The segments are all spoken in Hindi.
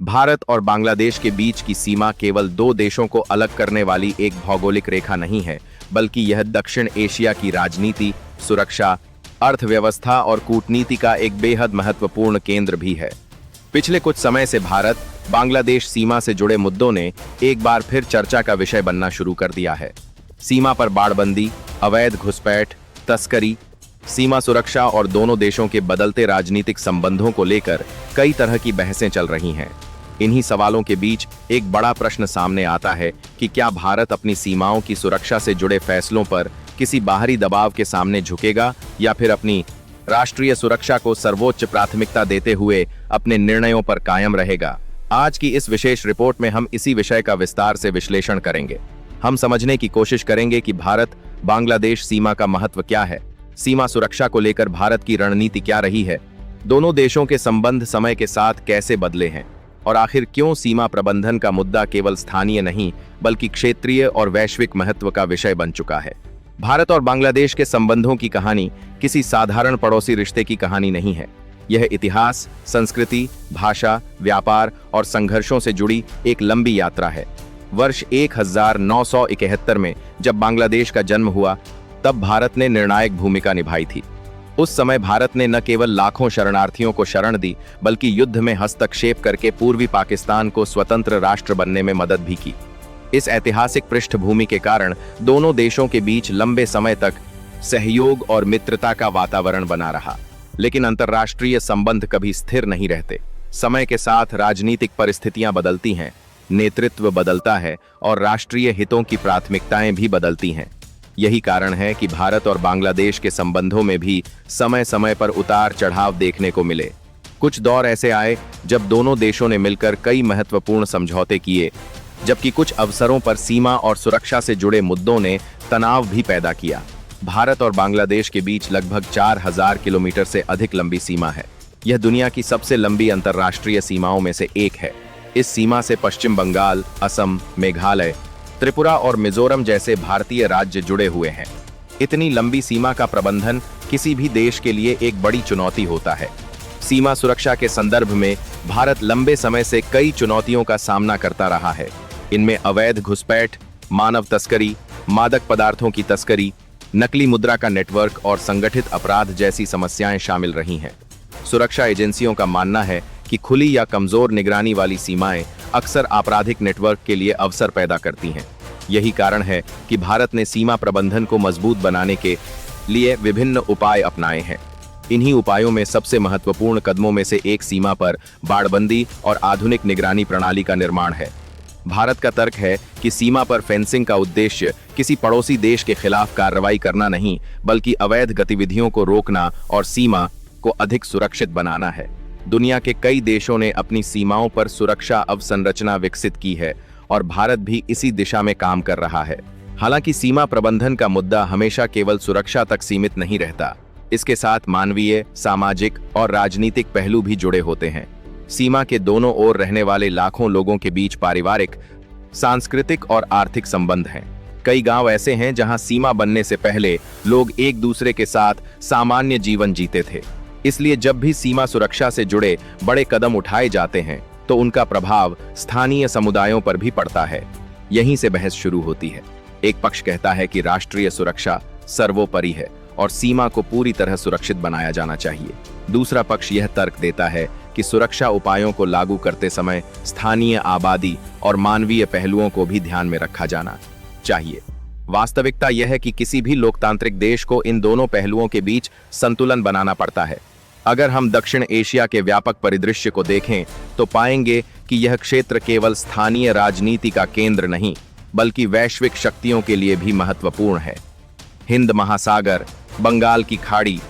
भारत और बांग्लादेश के बीच की सीमा केवल दो देशों को अलग करने वाली एक भौगोलिक रेखा नहीं है, बल्कि यह दक्षिण एशिया की राजनीति, सुरक्षा, अर्थव्यवस्था और कूटनीति का एक बेहद महत्वपूर्ण केंद्र भी है। पिछले कुछ समय से भारत बांग्लादेश सीमा से जुड़े मुद्दों ने एक बार फिर चर्चा का विषय बनना शुरू कर दिया है। सीमा पर बाड़बंदी, अवैध घुसपैठ, तस्करी, सीमा सुरक्षा और दोनों देशों के बदलते राजनीतिक संबंधों को लेकर कई तरह की बहसें चल रही हैं। इन्हीं सवालों के बीच एक बड़ा प्रश्न सामने आता है कि क्या भारत अपनी सीमाओं की सुरक्षा से जुड़े फैसलों पर किसी बाहरी दबाव के सामने झुकेगा या फिर अपनी राष्ट्रीय सुरक्षा को सर्वोच्च प्राथमिकता देते हुए अपने निर्णयों पर कायम रहेगा। आज की इस विशेष रिपोर्ट में हम इसी विषय का विस्तार से विश्लेषण करेंगे। हम समझने की कोशिश करेंगे कि भारत बांग्लादेश सीमा का महत्व क्या है, सीमा सुरक्षा को लेकर भारत की रणनीति क्या रही है, दोनों देशों के संबंध समय के साथ कैसे बदले हैं और आखिर क्यों सीमा प्रबंधन का मुद्दा केवल स्थानीय नहीं बल्कि क्षेत्रीय और वैश्विक महत्व का विषय बन चुका है। भारत और बांग्लादेश के संबंधों की कहानी किसी साधारण पड़ोसी रिश्ते की कहानी नहीं है। यह इतिहास, संस्कृति, भाषा, व्यापार और संघर्षों से जुड़ी एक लंबी यात्रा है। वर्ष 1971 में जब बांग्लादेश का जन्म हुआ, तब भारत ने निर्णायक भूमिका निभाई थी। उस समय भारत ने न केवल लाखों शरणार्थियों को शरण दी, बल्कि युद्ध में हस्तक्षेप करके पूर्वी पाकिस्तान को स्वतंत्र राष्ट्र बनने में मदद भी की। इस ऐतिहासिक पृष्ठभूमि के कारण दोनों देशों के बीच लंबे समय तक सहयोग और मित्रता का वातावरण बना रहा। लेकिन अंतर्राष्ट्रीय संबंध कभी स्थिर नहीं रहते। समय के साथ राजनीतिक परिस्थितियां बदलती हैं, नेतृत्व बदलता है और राष्ट्रीय हितों की प्राथमिकताएं भी बदलती हैं। यही कारण है कि भारत और बांग्लादेश के संबंधों में भी समय समय पर उतार चढ़ाव देखने को मिले। कुछ दौर ऐसे आए जब दोनों देशों ने मिलकर कई महत्वपूर्ण समझौते किए, जबकि कुछ अवसरों पर सीमा और सुरक्षा से जुड़े मुद्दों ने तनाव भी पैदा किया। भारत और बांग्लादेश के बीच लगभग 4000 किलोमीटर से अधिक लंबी सीमा है। यह दुनिया की सबसे लंबी अंतर्राष्ट्रीय सीमाओं में से एक है। इस सीमा से पश्चिम बंगाल, असम, मेघालय, त्रिपुरा और मिजोरम जैसे भारतीय राज्य जुड़े हुए हैं। इतनी लंबी सीमा का प्रबंधन किसी भी देश के लिए एक बड़ी चुनौती होता है। सीमा सुरक्षा के संदर्भ में भारत लंबे समय से कई चुनौतियों का सामना करता रहा है। इनमें अवैध घुसपैठ, मानव तस्करी, मादक पदार्थों की तस्करी, नकली मुद्रा का नेटवर्क और संगठित अपराध जैसी समस्याएं शामिल रही हैं। सुरक्षा एजेंसियों का मानना है कि खुली या कमजोर निगरानी वाली सीमाएं अक्सर आपराधिक नेटवर्क के लिए अवसर पैदा करती हैं। यही कारण है कि भारत ने सीमा प्रबंधन को मजबूत बनाने के लिए विभिन्न उपाय अपनाए हैं। इन्हीं उपायों में सबसे महत्वपूर्ण कदमों में से एक सीमा पर बाड़बंदी और आधुनिक निगरानी प्रणाली का निर्माण है। भारत का तर्क है कि सीमा पर फेंसिंग का उद्देश्य किसी पड़ोसी देश के खिलाफ कार्रवाई करना नहीं, बल्कि अवैध गतिविधियों को रोकना और सीमा को अधिक सुरक्षित बनाना है। दुनिया के कई देशों ने अपनी सीमाओं पर सुरक्षा अवसंरचना विकसित की है और भारत भी इसी दिशा में काम कर रहा है। हालांकि सीमा प्रबंधन का मुद्दा हमेशा केवल सुरक्षा तक सीमित नहीं रहता। इसके साथ मानवीय, सामाजिक और राजनीतिक पहलू भी जुड़े होते हैं। सीमा के दोनों ओर रहने वाले लाखों लोगों के बीच पारिवारिक, सांस्कृतिक और आर्थिक संबंध हैं। कई गांव ऐसे हैं जहां सीमा बनने से पहले लोग एक दूसरे के साथ सामान्य जीवन जीते थे। इसलिए जब भी सीमा सुरक्षा से जुड़े बड़े कदम उठाए जाते हैं तो उनका प्रभाव स्थानीय समुदायों पर भी पड़ता है। यहीं से बहस शुरू होती है। एक पक्ष कहता है कि राष्ट्रीय सुरक्षा सर्वोपरि है और सीमा को पूरी तरह सुरक्षित बनाया जाना चाहिए। दूसरा पक्ष यह तर्क देता है कि सुरक्षा उपायों को लागू करते समय स्थानीय आबादी और मानवीय पहलुओं को भी ध्यान में रखा जाना चाहिए। वास्तविकता यह है कि किसी भी लोकतांत्रिक देश को इन दोनों पहलुओं के बीच संतुलन बनाना पड़ता है। अगर हम दक्षिण एशिया के व्यापक परिदृश्य को देखें तो पाएंगे कि यह क्षेत्र केवल स्थानीय राजनीति का केंद्र नहीं, बल्कि वैश्विक शक्तियों के लिए भी महत्वपूर्ण है। हिंद महासागर, बंगाल की खाड़ी,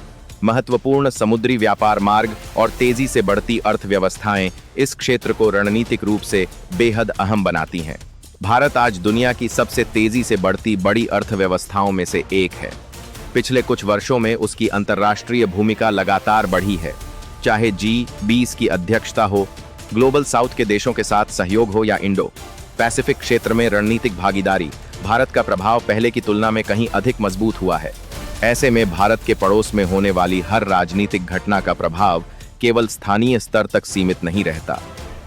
महत्वपूर्ण समुद्री व्यापार मार्ग और तेजी से बढ़ती अर्थव्यवस्थाएं इस क्षेत्र को रणनीतिक रूप से बेहद अहम बनाती हैं। भारत आज दुनिया की सबसे तेजी से बढ़ती बड़ी अर्थव्यवस्थाओं में से एक है। पिछले कुछ वर्षों में उसकी अंतर्राष्ट्रीय भूमिका लगातार बढ़ी है। चाहे G20 की अध्यक्षता हो, ग्लोबल साउथ के देशों के साथ सहयोग हो या इंडो पैसिफिक क्षेत्र में रणनीतिक भागीदारी, भारत का प्रभाव पहले की तुलना में कहीं अधिक मजबूत हुआ है। ऐसे में भारत के पड़ोस में होने वाली हर राजनीतिक घटना का प्रभाव केवल स्थानीय स्तर तक सीमित नहीं रहता।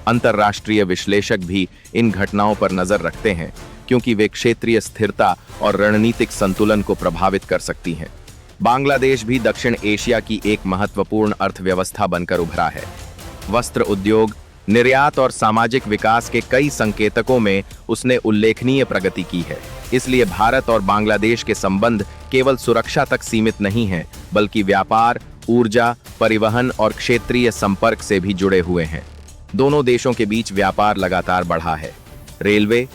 अंतर्राष्ट्रीय विश्लेषक भी इन घटनाओं पर नजर रखते हैं क्योंकि वे क्षेत्रीय स्थिरता और रणनीतिक संतुलन को प्रभावित कर सकती हैं। बांग्लादेश भी दक्षिण एशिया की एक महत्वपूर्ण अर्थव्यवस्था बनकर उभरा है। वस्त्र उद्योग, निर्यात और सामाजिक विकास के कई संकेतकों में उसने उल्लेखनीय प्रगति की है। इसलिए भारत और बांग्लादेश के संबंध केवल सुरक्षा तक सीमित नहीं हैं, बल्कि व्यापार, ऊर्जा, परिवहन और क्षेत्रीय संपर्क से भी जुड़े हुए हैं। दोनों देशों के बीच व्यापार लगातार बढ़ा है। रेलवे,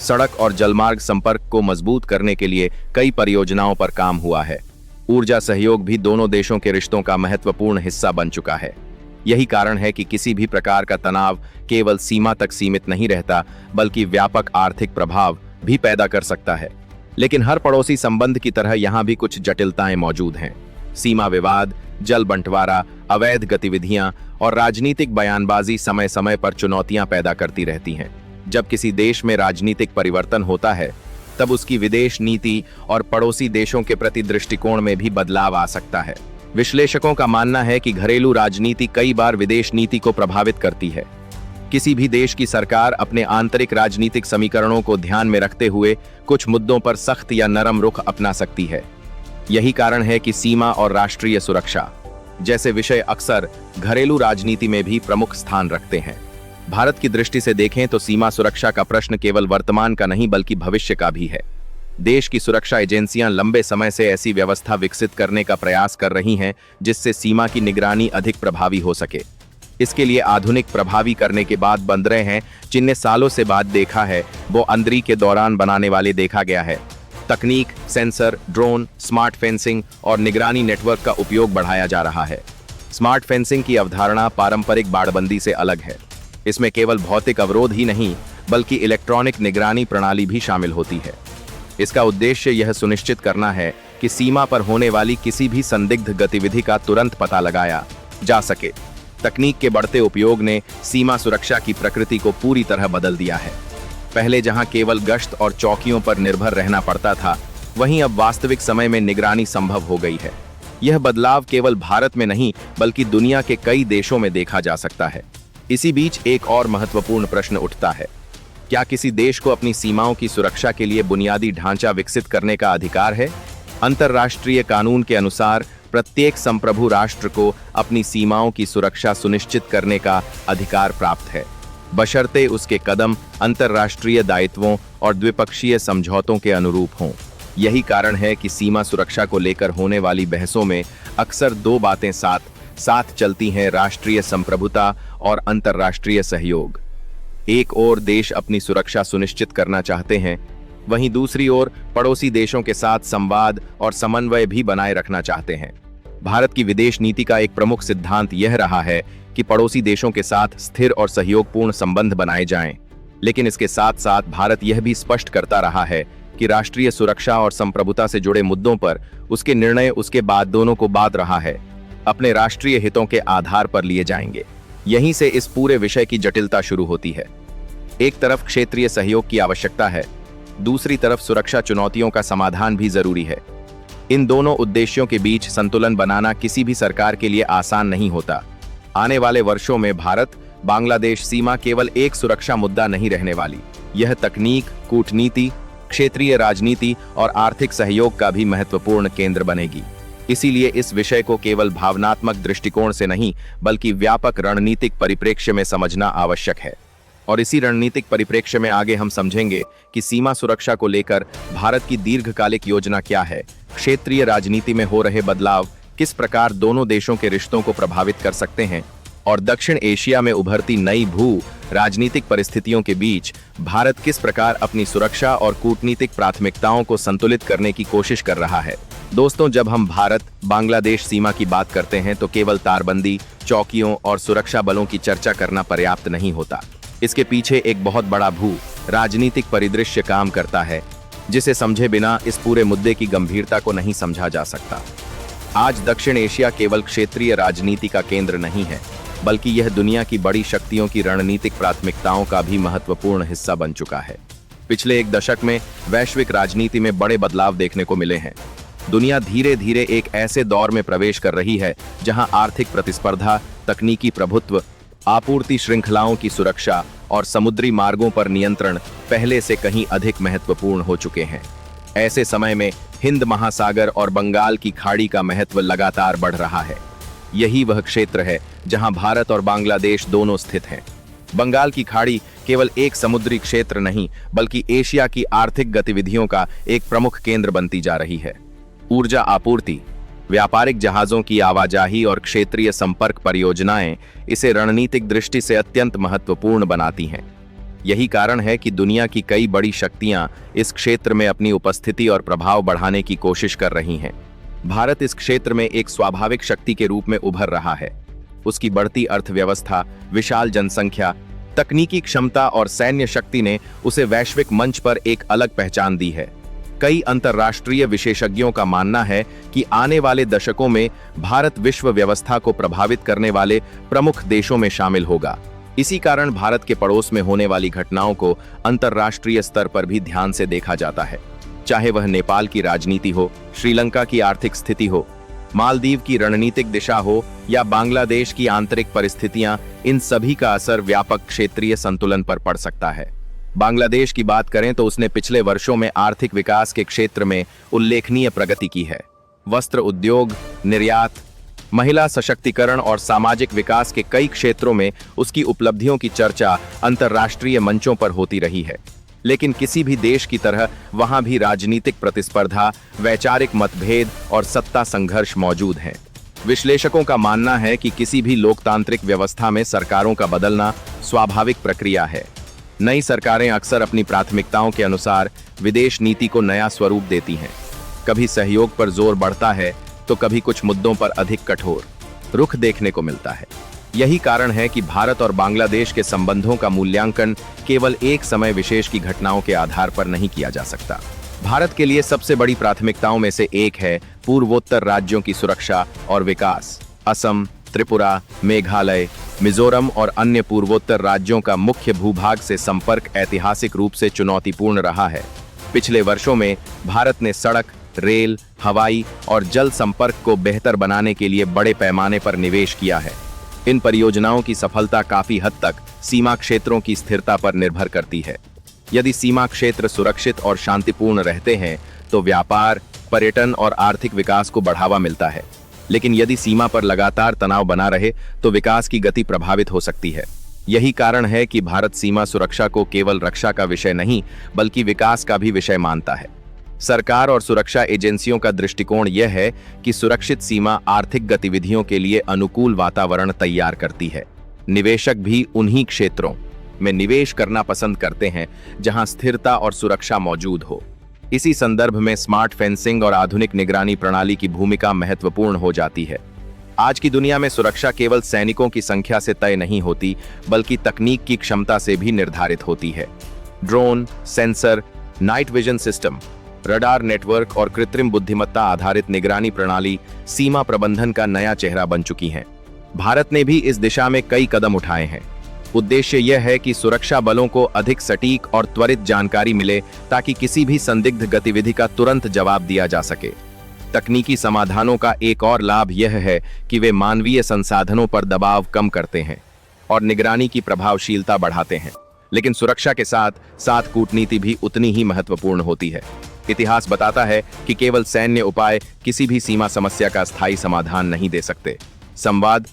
सड़क और जलमार्ग संपर्क को मजबूत करने के लिए कई परियोजनाओं पर काम हुआ है। ऊर्जा सहयोग भी दोनों देशों के रिश्तों का महत्वपूर्ण हिस्सा बन चुका है। यही कारण है कि किसी भी प्रकार का तनाव केवल सीमा तक सीमित नहीं रहता, बल्कि व्यापक आर्थिक प्रभाव भी पैदा कर सकता है। लेकिन हर पड़ोसी संबंध की तरह यहाँ भी कुछ जटिलताएं मौजूद हैं। सीमा विवाद, जल बंटवारा, अवैध गतिविधियां और राजनीतिक बयानबाजी समय समय पर चुनौतियां पैदा करती रहती हैं। जब किसी देश में राजनीतिक परिवर्तन होता है, तब उसकी विदेश नीति और पड़ोसी देशों के प्रति दृष्टिकोण में भी बदलाव आ सकता है। विश्लेषकों का मानना है कि घरेलू राजनीति कई बार विदेश नीति को प्रभावित करती है। किसी भी देश की सरकार अपने आंतरिक राजनीतिक समीकरणों को ध्यान में रखते हुए कुछ मुद्दों पर सख्त या नरम रुख अपना सकती है। यही कारण है कि सीमा और राष्ट्रीय सुरक्षा जैसे विषय अक्सर घरेलू राजनीति में भी प्रमुख स्थान रखते हैं। भारत की दृष्टि से देखें तो सीमा सुरक्षा का प्रश्न केवल वर्तमान का नहीं बल्कि भविष्य का भी है। देश की सुरक्षा एजेंसियां लंबे समय से ऐसी व्यवस्था विकसित करने का प्रयास कर रही हैं जिससे सीमा की निगरानी अधिक प्रभावी हो सके। इसके लिए आधुनिक प्रभावी करने के बाद बंदरें हैं जिन्हें सालों से बाद देखा है, वो अंदरी के दौरान बनाने वाले देखा गया है। तकनीक, सेंसर, ड्रोन, स्मार्ट फेंसिंग और निगरानी नेटवर्क का उपयोग बढ़ाया जा रहा है। स्मार्ट फेंसिंग की अवधारणा पारंपरिक बाड़बंदी से अलग है। इसमें केवल भौतिक अवरोध ही नहीं बल्कि इलेक्ट्रॉनिक निगरानी प्रणाली भी शामिल होती है। इसका उद्देश्य यह सुनिश्चित करना है कि सीमा पर होने वाली किसी भी संदिग्ध गतिविधि का तुरंत पता लगाया जा सके। तकनीक के बढ़ते उपयोग ने सीमा सुरक्षा की प्रकृति को पूरी तरह बदल दिया है। पहले जहां केवल गश्त और चौकियों पर निर्भर रहना पड़ता था, वहीं अब वास्तविक समय में निगरानी संभव हो गई है। यह बदलाव केवल भारत में नहीं बल्कि दुनिया के कई देशों में देखा जा सकता है। इसी बीच एक और महत्वपूर्ण प्रश्न उठता है, क्या किसी देश को अपनी सीमाओं की सुरक्षा के लिए बुनियादी ढांचा विकसित करने का अधिकार है? अंतर्राष्ट्रीय कानून के अनुसार प्रत्येक संप्रभु राष्ट्र को अपनी सीमाओं की सुरक्षा सुनिश्चित करने का अधिकार प्राप्त है, बशर्ते उसके कदम अंतर्राष्ट्रीय दायित्वों और द्विपक्षीय समझौतों के अनुरूप हों। यही कारण है कि सीमा सुरक्षा को लेकर होने वाली बहसों में अक्सर दो बातें साथ चलती हैं: राष्ट्रीय संप्रभुता और अंतर्राष्ट्रीय सहयोग। एक ओर देश अपनी सुरक्षा सुनिश्चित करना चाहते हैं, वहीं दूसरी ओर पड़ोसी देशों के साथ संवाद और समन्वय भी बनाए रखना चाहते हैं। भारत की विदेश नीति का एक प्रमुख सिद्धांत यह रहा है कि पड़ोसी देशों के साथ स्थिर और सहयोगपूर्ण संबंध बनाए जाएं। लेकिन इसके साथ साथ भारत यह भी स्पष्ट करता रहा है कि राष्ट्रीय सुरक्षा और संप्रभुता से जुड़े मुद्दों पर उसके निर्णय उसके बाद दोनों को बाद रहा है अपने राष्ट्रीय हितों के आधार पर लिए जाएंगे। यहीं से इस पूरे विषय की जटिलता शुरू होती है। एक तरफ क्षेत्रीय सहयोग की आवश्यकता है, दूसरी तरफ सुरक्षा चुनौतियों का समाधान भी जरूरी है। इन दोनों उद्देश्यों के बीच संतुलन बनाना किसी भी सरकार के लिए आसान नहीं होता। आने वाले वर्षों में भारत बांग्लादेश सीमा केवल एक सुरक्षा मुद्दा नहीं रहने वाली, यह तकनीक, कूटनीति, क्षेत्रीय राजनीति और आर्थिक सहयोग का भी महत्वपूर्ण केंद्र बनेगी। इसीलिए इस विषय को केवल भावनात्मक दृष्टिकोण से नहीं बल्कि व्यापक रणनीतिक परिप्रेक्ष्य में समझना आवश्यक है। और इसी रणनीतिक परिप्रेक्ष्य में आगे हम समझेंगे कि सीमा सुरक्षा को लेकर भारत की दीर्घकालिक योजना क्या है, क्षेत्रीय राजनीति में हो रहे बदलाव किस प्रकार दोनों देशों के रिश्तों को प्रभावित कर सकते हैं, और दक्षिण एशिया में उभरती नई भू राजनीतिक परिस्थितियों के बीच भारत किस प्रकार अपनी सुरक्षा और कूटनीतिक प्राथमिकताओं को संतुलित करने की कोशिश कर रहा है। दोस्तों, जब हम भारत बांग्लादेश सीमा की बात करते हैं तो केवल तारबंदी, चौकियों और सुरक्षा बलों की चर्चा करना पर्याप्त नहीं होता। इसके पीछे एक बहुत बड़ा भू राजनीतिक परिदृश्य काम करता है, जिसे समझे बिना इस पूरे मुद्दे की गंभीरता को नहीं समझा जा सकता। आज दक्षिण एशिया केवल क्षेत्रीय राजनीति का केंद्र नहीं है, बल्कि यह दुनिया की बड़ी शक्तियों की रणनीतिक प्राथमिकताओं का भी महत्वपूर्ण हिस्सा बन चुका है। पिछले एक दशक में वैश्विक राजनीति में बड़े बदलाव देखने को मिले हैं। दुनिया धीरे धीरे एक ऐसे दौर में प्रवेश कर रही है जहां आर्थिक प्रतिस्पर्धा, तकनीकी प्रभुत्व आपूर्ति श्रृंखलाओं की सुरक्षा और समुद्री मार्गों पर नियंत्रण पहले से कहीं अधिक महत्वपूर्ण हो चुके हैं। ऐसे समय में हिंद महासागर और बंगाल की खाड़ी का महत्व लगातार बढ़ रहा है। यही वह क्षेत्र है जहां भारत और बांग्लादेश दोनों स्थित हैं। बंगाल की खाड़ी केवल एक समुद्री क्षेत्र नहीं, बल्कि एशिया की आर्थिक गतिविधियों का एक प्रमुख केंद्र बनती जा रही है। ऊर्जा आपूर्ति, व्यापारिक जहाजों की आवाजाही और क्षेत्रीय संपर्क परियोजनाएं इसे रणनीतिक दृष्टि से अत्यंत महत्वपूर्ण बनाती हैं। यही कारण है कि दुनिया की कई बड़ी शक्तियां इस क्षेत्र में अपनी उपस्थिति और प्रभाव बढ़ाने की कोशिश कर रही हैं। भारत इस क्षेत्र में एक स्वाभाविक शक्ति के रूप में उभर रहा है। उसकी बढ़ती अर्थव्यवस्था, विशाल जनसंख्या, तकनीकी क्षमता और सैन्य शक्ति ने उसे वैश्विक मंच पर एक अलग पहचान दी है। कई अंतर्राष्ट्रीय विशेषज्ञों का मानना है कि आने वाले दशकों में भारत विश्व व्यवस्था को प्रभावित करने वाले प्रमुख देशों में शामिल होगा। इसी कारण भारत के पड़ोस में होने वाली घटनाओं को अंतर्राष्ट्रीय स्तर पर भी ध्यान से देखा जाता है। चाहे वह नेपाल की राजनीति हो, श्रीलंका की आर्थिक स्थिति हो, मालदीव की रणनीतिक दिशा हो या बांग्लादेश की आंतरिक परिस्थितियां, इन सभी का असर व्यापक क्षेत्रीय संतुलन पर पड़ सकता है। बांग्लादेश की बात करें तो उसने पिछले वर्षों में आर्थिक विकास के क्षेत्र में उल्लेखनीय प्रगति की है। वस्त्र उद्योग, निर्यात, महिला सशक्तिकरण और सामाजिक विकास के कई क्षेत्रों में उसकी उपलब्धियों की चर्चा अंतर्राष्ट्रीय मंचों पर होती रही है। लेकिन किसी भी देश की तरह वहां भी राजनीतिक प्रतिस्पर्धा, वैचारिक मतभेद और सत्ता संघर्ष मौजूद हैं। विश्लेषकों का मानना है कि किसी भी लोकतांत्रिक व्यवस्था में सरकारों का बदलना स्वाभाविक प्रक्रिया है। नई सरकारें अक्सर अपनी प्राथमिकताओं के अनुसार विदेश नीति को नया स्वरूप देती हैं। कभी सहयोग पर जोर बढ़ता है तो कभी कुछ मुद्दों पर अधिक कठोर रुख देखने को मिलता है। यही कारण है कि भारत और बांग्लादेश के संबंधों का मूल्यांकन केवल एक समय विशेष की घटनाओं के आधार पर नहीं किया जा सकता। भारत के लिए सबसे बड़ी प्राथमिकताओं में से एक है पूर्वोत्तर राज्यों की सुरक्षा और विकास। असम, त्रिपुरा, मेघालय, मिजोरम और अन्य पूर्वोत्तर राज्यों का मुख्य भूभाग से संपर्क ऐतिहासिक रूप से चुनौतीपूर्ण रहा है। पिछले वर्षों में भारत ने सड़क, रेल, हवाई और जल संपर्क को बेहतर बनाने के लिए बड़े पैमाने पर निवेश किया है। इन परियोजनाओं की सफलता काफी हद तक सीमा क्षेत्रों की स्थिरता पर निर्भर करती है। यदि सीमा क्षेत्र सुरक्षित और शांतिपूर्ण रहते हैं तो व्यापार, पर्यटन और आर्थिक विकास को बढ़ावा मिलता है। लेकिन यदि सीमा पर लगातार तनाव बना रहे तो विकास की गति प्रभावित हो सकती है। यही कारण है कि भारत सीमा सुरक्षा को केवल रक्षा का विषय नहीं, बल्कि विकास का भी विषय मानता है। सरकार और सुरक्षा एजेंसियों का दृष्टिकोण यह है कि सुरक्षित सीमा आर्थिक गतिविधियों के लिए अनुकूल वातावरण तैयार करती है। निवेशक भी उन्हीं क्षेत्रों में निवेश करना पसंद करते हैं जहां स्थिरता और सुरक्षा मौजूद हो। इसी संदर्भ में स्मार्ट फेंसिंग और आधुनिक निगरानी प्रणाली की भूमिका महत्वपूर्ण हो जाती है। आज की दुनिया में सुरक्षा केवल सैनिकों की संख्या से तय नहीं होती, बल्कि तकनीक की क्षमता से भी निर्धारित होती है। Drone, sensor, night vision system, radar network और कृत्रिम बुद्धिमत्ता आधारित निगरानी प्रणाली सीमा प्रबंधन का नया चेहरा बन चुकी हैं। भारत ने भी इस दिशा में कई कदम उठाए हैं। उद्देश्य यह है कि सुरक्षा बलों को अधिक सटीक और त्वरित जानकारी मिले ताकि किसी भी संदिग्ध गतिविधि का तुरंत जवाब दिया जा सके। तकनीकी समाधानों का एक और लाभ यह है कि वे मानवीय संसाधनों पर दबाव कम करते हैं और निगरानी की प्रभावशीलता बढ़ाते हैं। लेकिन सुरक्षा के साथ साथ कूटनीति भी उतनी ही महत्वपूर्ण होती है। इतिहास बताता है कि केवल सैन्य उपाय किसी भी सीमा समस्या का स्थायी समाधान नहीं दे सकते। संवाद,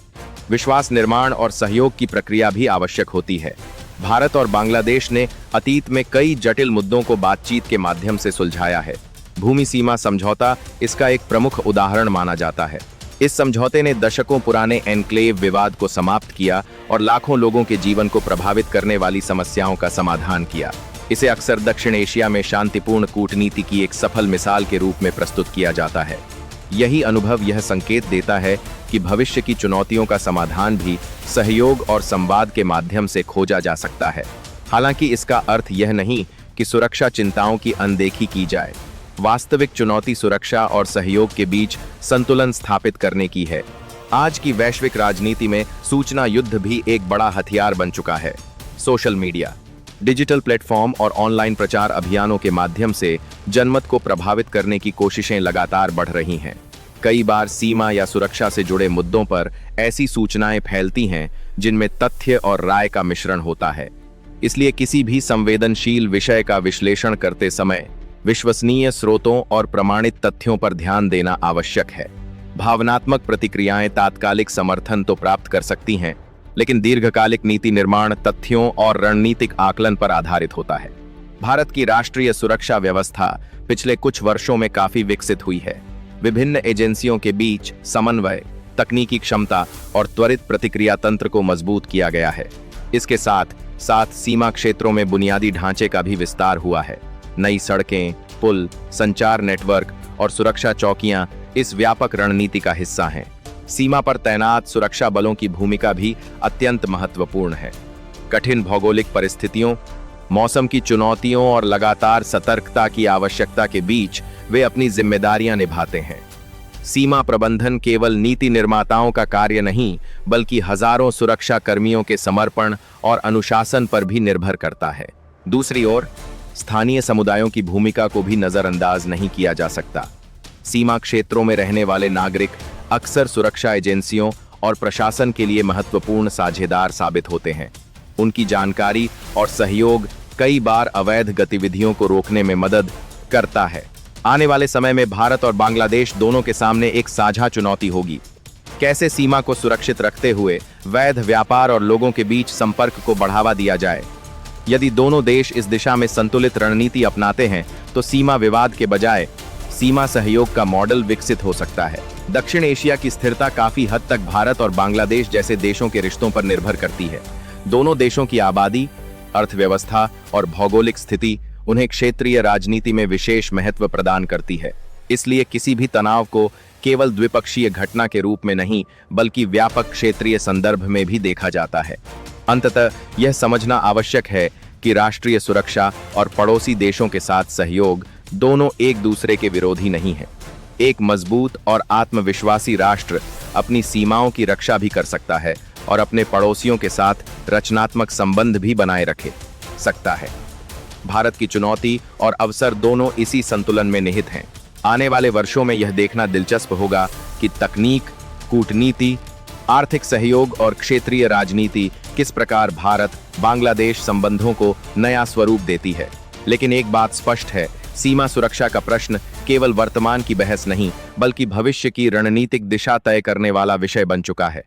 विश्वास निर्माण और सहयोग की प्रक्रिया भी आवश्यक होती है। भारत और बांग्लादेश ने अतीत में कई जटिल मुद्दों को बातचीत के माध्यम से सुलझाया है। भूमि सीमा समझौता इसका एक प्रमुख उदाहरण माना जाता है। इस समझौते ने दशकों पुराने एन्क्लेव विवाद को समाप्त किया और लाखों लोगों के जीवन को प्रभावित करने वाली समस्याओं का समाधान किया। इसे अक्सर दक्षिण एशिया में शांतिपूर्ण कूटनीति की एक सफल मिसाल के रूप में प्रस्तुत किया जाता है। यही अनुभव यह संकेत देता है कि भविष्य की चुनौतियों का समाधान भी सहयोग और संवाद के माध्यम से खोजा जा सकता है। हालांकि इसका अर्थ यह नहीं कि सुरक्षा चिंताओं की अनदेखी की जाए। वास्तविक चुनौती सुरक्षा और सहयोग के बीच संतुलन स्थापित करने की है। आज की वैश्विक राजनीति में सूचना युद्ध भी एक बड़ा हथियार बन चुका है। सोशल मीडिया, डिजिटल प्लेटफॉर्म और ऑनलाइन प्रचार अभियानों के माध्यम से जनमत को प्रभावित करने की कोशिशें लगातार बढ़ रही हैं। कई बार सीमा या सुरक्षा से जुड़े मुद्दों पर ऐसी सूचनाएं फैलती हैं जिनमें तथ्य और राय का मिश्रण होता है। इसलिए किसी भी संवेदनशील विषय का विश्लेषण करते समय विश्वसनीय स्रोतों और प्रमाणित तथ्यों पर ध्यान देना आवश्यक है। भावनात्मक प्रतिक्रियाएं तात्कालिक समर्थन तो प्राप्त कर सकती हैं, लेकिन दीर्घकालिक नीति निर्माण तथ्यों और रणनीतिक आकलन पर आधारित होता है। भारत की राष्ट्रीय सुरक्षा व्यवस्था पिछले कुछ वर्षों में काफी विकसित हुई है। विभिन्न एजेंसियों के बीच समन्वय, तकनीकी क्षमता और त्वरित प्रतिक्रिया तंत्र को मजबूत किया गया है। इसके साथ साथ सीमा क्षेत्रों में बुनियादी ढांचे का भी विस्तार हुआ है। नई सड़कें, पुल, संचार नेटवर्क और सुरक्षा चौकियां इस व्यापक रणनीति का हिस्सा हैं। सीमा पर तैनात सुरक्षा बलों की भूमिका भी अत्यंत महत्वपूर्ण है। कठिन भौगोलिक परिस्थितियों, मौसम की चुनौतियों और लगातार सतर्कता की आवश्यकता के बीच वे अपनी जिम्मेदारियां निभाते हैं। सीमा प्रबंधन केवल नीति निर्माताओं का कार्य नहीं, बल्कि हजारों सुरक्षा कर्मियों के समर्पण और अनुशासन पर भी निर्भर करता है। दूसरी ओर, स्थानीय समुदायों की भूमिका को भी नजरअंदाज नहीं किया जा सकता। सीमा क्षेत्रों में रहने वाले नागरिक अक्सर सुरक्षा एजेंसियों और प्रशासन के लिए महत्वपूर्ण साझेदार साबित होते हैं। उनकी जानकारी और सहयोग कई बार अवैध गतिविधियों को रोकने में मदद करता है। आने वाले समय में भारत और बांग्लादेश दोनों के सामने एक साझा चुनौती होगी। कैसे सीमा को सुरक्षित रखते हुए वैध व्यापार और लोगों के बीच संपर्क को बढ़ावा दिया जाए। यदि दोनों देश इस दिशा में संतुलित रणनीति अपनाते हैं तो सीमा विवाद के बजाय सीमा सहयोग का मॉडल विकसित हो सकता है। दक्षिण एशिया की स्थिरता काफी हद तक भारत और बांग्लादेश जैसे देशों के रिश्तों पर निर्भर करती है। दोनों देशों की आबादी, अर्थव्यवस्था और भौगोलिक स्थिति उन्हें क्षेत्रीय राजनीति में विशेष महत्व प्रदान करती है। इसलिए किसी भी तनाव को केवल द्विपक्षीय घटना के रूप में नहीं, बल्कि व्यापक क्षेत्रीय संदर्भ में भी देखा जाता है। अंततः यह समझना आवश्यक है कि राष्ट्रीय सुरक्षा और पड़ोसी देशों के साथ सहयोग दोनों एक दूसरे के विरोधी नहीं है। एक मजबूत और आत्मविश्वासी राष्ट्र अपनी सीमाओं की रक्षा भी कर सकता है और अपने पड़ोसियों के साथ रचनात्मक संबंध भी बनाए रखे सकता है। भारत की चुनौती और अवसर दोनों इसी संतुलन में निहित हैं। आने वाले वर्षों में यह देखना दिलचस्प होगा कि तकनीक, कूटनीति, आर्थिक सहयोग और क्षेत्रीय राजनीति किस प्रकार भारत बांग्लादेश संबंधों को नया स्वरूप देती है। लेकिन एक बात स्पष्ट है, सीमा सुरक्षा का प्रश्न केवल वर्तमान की बहस नहीं, बल्कि भविष्य की रणनीतिक दिशा तय करने वाला विषय बन चुका है।